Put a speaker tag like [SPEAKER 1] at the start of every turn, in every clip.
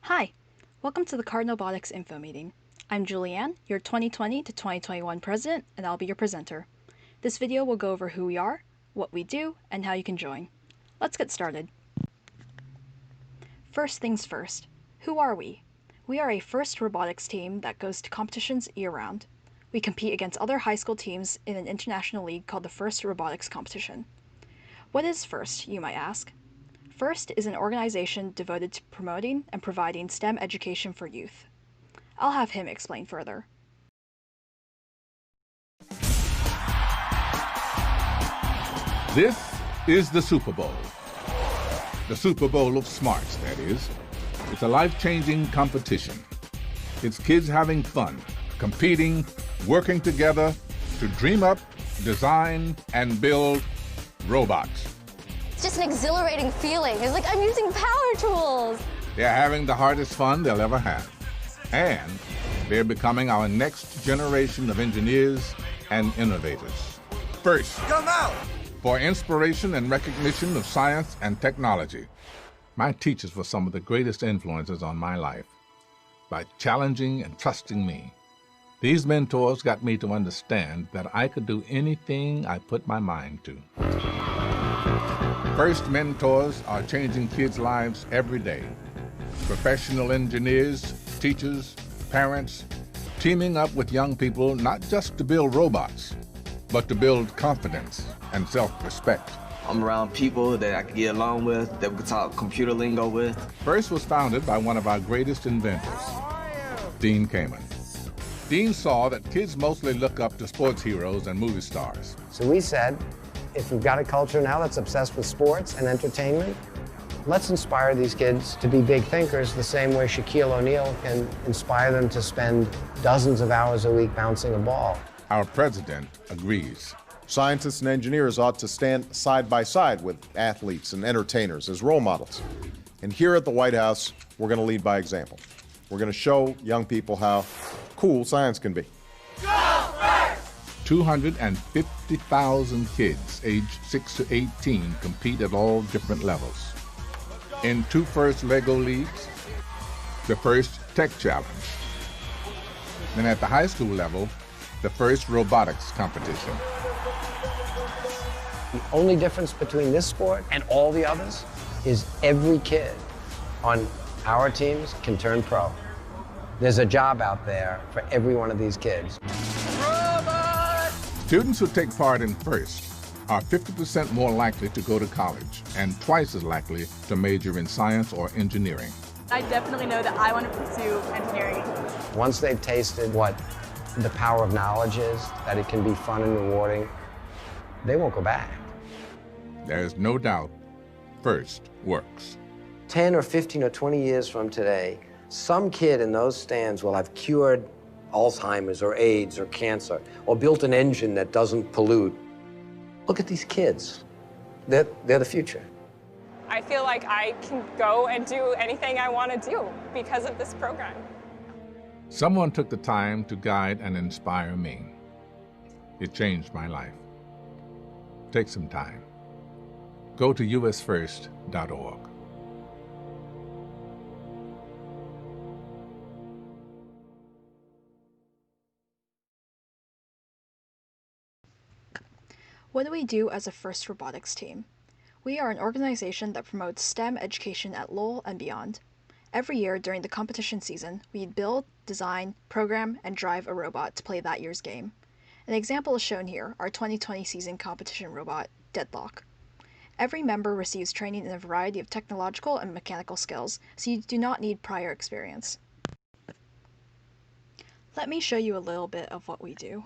[SPEAKER 1] Hi, welcome to the Cardinalbotics Info Meeting. I'm Julianne, your 2020 to 2021 president, and I'll be your presenter. This video will go over who we are, what we do, and how you can join. Let's get started. First things first, who are we? We are a FIRST robotics team that goes to competitions year-round. We compete against other high school teams in an international league called the FIRST Robotics Competition. What is FIRST, you might ask? FIRST is an organization devoted to promoting and providing STEM education for youth. I'll have him explain further.
[SPEAKER 2] This is the Super Bowl. The Super Bowl of smarts, that is. It's a life-changing competition. It's kids having fun, competing, working together to dream up, design, and build robots.
[SPEAKER 3] It's just an exhilarating feeling. It's like I'm using power tools.
[SPEAKER 2] They're having the hardest fun they'll ever have. And they're becoming our next generation of engineers and innovators. First, come out! For inspiration and recognition of science and technology. My teachers were some of the greatest influences on my life. By challenging and trusting me, these mentors got me to understand that I could do anything I put my mind to. FIRST mentors are changing kids' lives every day. Professional engineers, teachers, parents, teaming up with young people not just to build robots, but to build confidence and self-respect.
[SPEAKER 4] I'm around people that I can get along with, that we can talk computer lingo with.
[SPEAKER 2] FIRST was founded by one of our greatest inventors, Dean Kamen. Dean saw that kids mostly look up to sports heroes and movie stars.
[SPEAKER 5] So we said, if we've got a culture now that's obsessed with sports and entertainment, let's inspire these kids to be big thinkers the same way Shaquille O'Neal can inspire them to spend dozens of hours a week bouncing a ball.
[SPEAKER 2] Our president agrees.
[SPEAKER 6] Scientists and engineers ought to stand side by side with athletes and entertainers as role models. And here at the White House, we're going to lead by example. We're going to show young people how cool science can be.
[SPEAKER 2] 250,000 kids aged 6 to 18 compete at all different levels. In two FIRST Lego leagues, the FIRST Tech Challenge. Then at the high school level, the FIRST Robotics Competition.
[SPEAKER 5] The only difference between this sport and all the others is every kid on our teams can turn pro. There's a job out there for every one of these kids.
[SPEAKER 2] Students who take part in FIRST are 50% more likely to go to college and twice as likely to major in science or engineering.
[SPEAKER 7] I definitely know that I want to pursue engineering.
[SPEAKER 5] Once they've tasted what the power of knowledge is, that it can be fun and rewarding, they won't go back.
[SPEAKER 2] There's no doubt FIRST works.
[SPEAKER 5] 10 or 15 or 20 years from today, some kid in those stands will have cured Alzheimer's or AIDS or cancer, or built an engine that doesn't pollute. Look at these kids. They're the future.
[SPEAKER 7] I feel like I can go and do anything I want to do because of this program.
[SPEAKER 2] Someone took the time to guide and inspire me. It changed my life. Take some time. Go to usfirst.org.
[SPEAKER 1] What do we do as a FIRST robotics team? We are an organization that promotes STEM education at Lowell and beyond. Every year during the competition season, we build, design, program, and drive a robot to play that year's game. An example is shown here, our 2020 season competition robot, Deadlock. Every member receives training in a variety of technological and mechanical skills, so you do not need prior experience. Let me show you a little bit of what we do.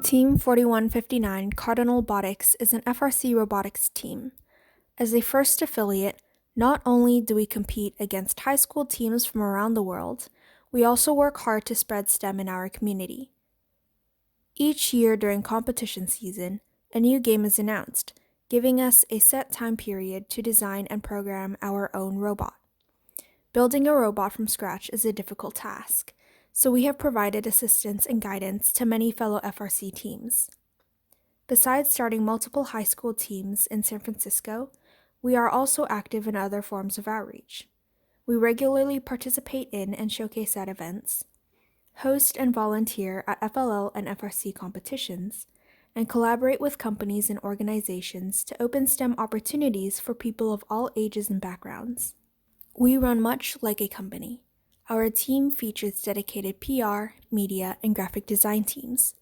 [SPEAKER 8] Team 4159 Cardinalbotics is an FRC robotics team. As a FIRST affiliate, not only do we compete against high school teams from around the world, we also work hard to spread STEM in our community. Each year during competition season, a new game is announced, giving us a set time period to design and program our own robot. Building a robot from scratch is a difficult task, so we have provided assistance and guidance to many fellow FRC teams. Besides starting multiple high school teams in San Francisco, we are also active in other forms of outreach. We regularly participate in and showcase at events, host and volunteer at FLL and FRC competitions, and collaborate with companies and organizations to open STEM opportunities for people of all ages and backgrounds. We run much like a company. Our team features dedicated PR, media, and graphic design teams.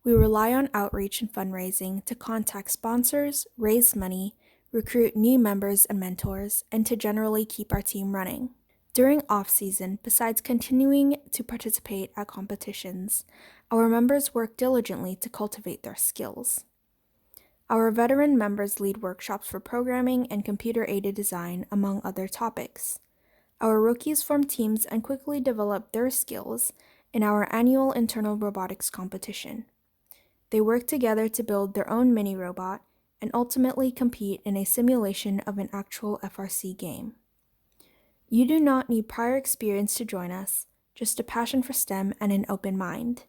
[SPEAKER 8] We rely on outreach and fundraising to contact sponsors, raise money, recruit new members and mentors, and to generally keep our team running. During off-season, besides continuing to participate at competitions, our members work diligently to cultivate their skills. Our veteran members lead workshops for programming and computer-aided design, among other topics. Our rookies form teams and quickly develop their skills in our annual internal robotics competition. They work together to build their own mini robot and ultimately compete in a simulation of an actual FRC game. You do not need prior experience to join us, just a passion for STEM and an open mind.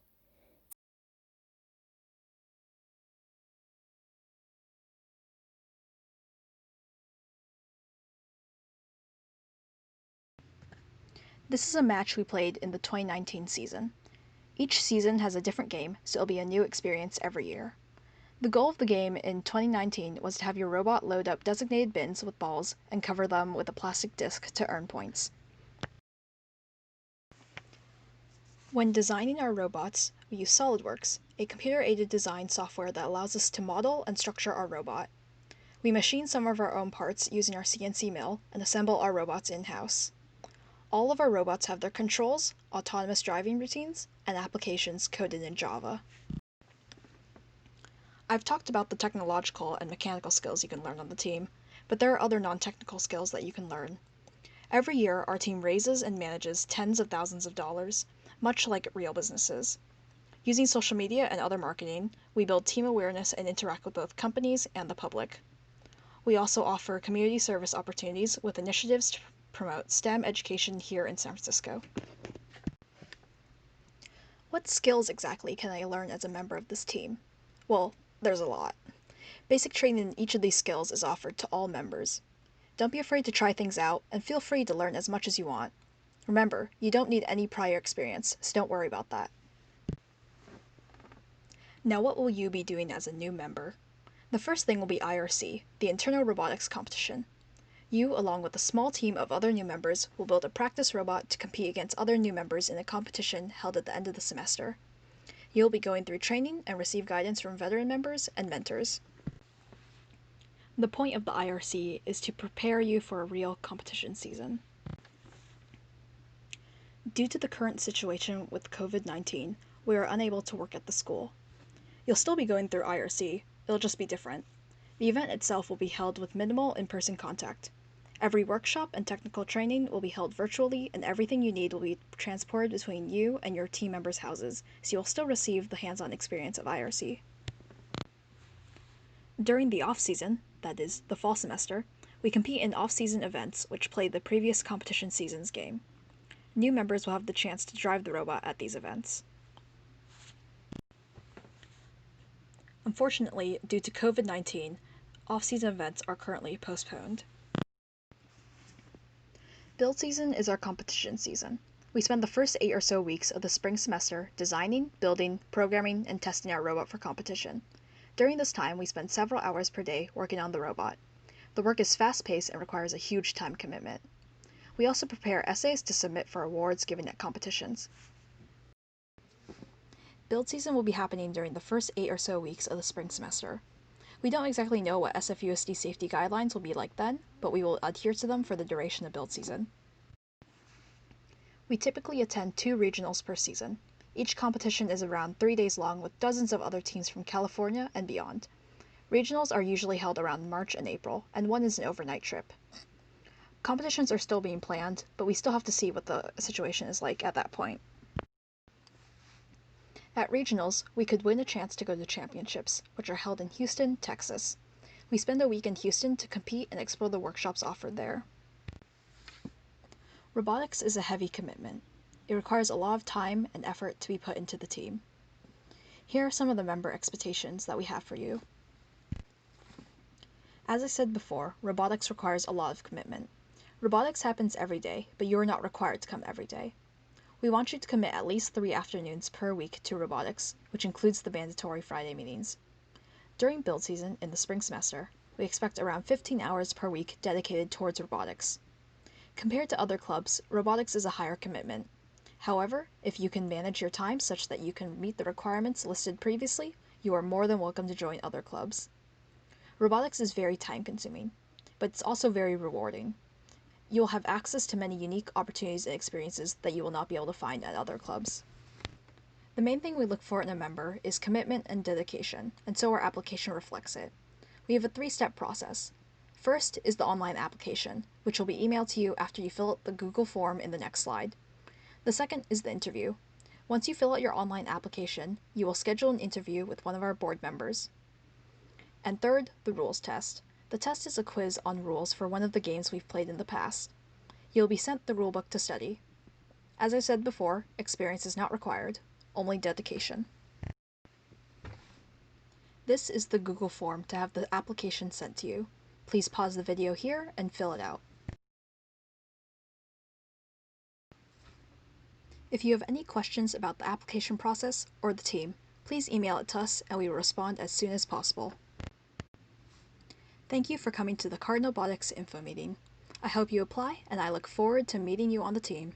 [SPEAKER 1] This is a match we played in the 2019 season. Each season has a different game, so it'll be a new experience every year. The goal of the game in 2019 was to have your robot load up designated bins with balls and cover them with a plastic disc to earn points. When designing our robots, we use SolidWorks, a computer-aided design software that allows us to model and structure our robot. We machine some of our own parts using our CNC mill and assemble our robots in-house. All of our robots have their controls, autonomous driving routines, and applications coded in Java. I've talked about the technological and mechanical skills you can learn on the team, but there are other non-technical skills that you can learn. Every year, our team raises and manages tens of thousands of dollars, much like real businesses. Using social media and other marketing, we build team awareness and interact with both companies and the public. We also offer community service opportunities with initiatives to promote STEM education here in San Francisco. What skills exactly can I learn as a member of this team? Well, there's a lot. Basic training in each of these skills is offered to all members. Don't be afraid to try things out, and feel free to learn as much as you want. Remember, you don't need any prior experience, so don't worry about that. Now what will you be doing as a new member? The first thing will be IRC, the Internal Robotics Competition. You, along with a small team of other new members, will build a practice robot to compete against other new members in a competition held at the end of the semester. You'll be going through training and receive guidance from veteran members and mentors. The point of the IRC is to prepare you for a real competition season. Due to the current situation with COVID-19, we are unable to work at the school. You'll still be going through IRC, it'll just be different. The event itself will be held with minimal in-person contact. Every workshop and technical training will be held virtually, and everything you need will be transported between you and your team members' houses, so you'll still receive the hands-on experience of IRC. During the off-season, that is, the fall semester, we compete in off-season events which play the previous competition season's game. New members will have the chance to drive the robot at these events. Unfortunately, due to COVID-19, off-season events are currently postponed. Build season is our competition season. We spend the first 8 or so weeks of the spring semester designing, building, programming, and testing our robot for competition. During this time, we spend several hours per day working on the robot. The work is fast-paced and requires a huge time commitment. We also prepare essays to submit for awards given at competitions. Build season will be happening during the first 8 or so weeks of the spring semester. We don't exactly know what SFUSD safety guidelines will be like then, but we will adhere to them for the duration of build season. We typically attend 2 regionals per season. Each competition is around 3 days long with dozens of other teams from California and beyond. Regionals are usually held around March and April, and one is an overnight trip. Competitions are still being planned, but we still have to see what the situation is like at that point. At regionals, we could win a chance to go to championships, which are held in Houston, Texas. We spend a week in Houston to compete and explore the workshops offered there. Robotics is a heavy commitment. It requires a lot of time and effort to be put into the team. Here are some of the member expectations that we have for you. As I said before, robotics requires a lot of commitment. Robotics happens every day, but you are not required to come every day. We want you to commit at least 3 afternoons per week to robotics, which includes the mandatory Friday meetings. During build season in the spring semester, we expect around 15 hours per week dedicated towards robotics. Compared to other clubs, robotics is a higher commitment. However, if you can manage your time such that you can meet the requirements listed previously, you are more than welcome to join other clubs. Robotics is very time-consuming, but it's also very rewarding. You will have access to many unique opportunities and experiences that you will not be able to find at other clubs. The main thing we look for in a member is commitment and dedication, and so our application reflects it. We have a 3-step process. First is the online application, which will be emailed to you after you fill out the Google form in the next slide. The second is the interview. Once you fill out your online application, you will schedule an interview with one of our board members. And third, the rules test. The test is a quiz on rules for one of the games we've played in the past. You'll be sent the rulebook to study. As I said before, experience is not required, only dedication. This is the Google form to have the application sent to you. Please pause the video here and fill it out. If you have any questions about the application process or the team, please email it to us and we will respond as soon as possible. Thank you for coming to the Cardinalbotics info meeting. I hope you apply and I look forward to meeting you on the team.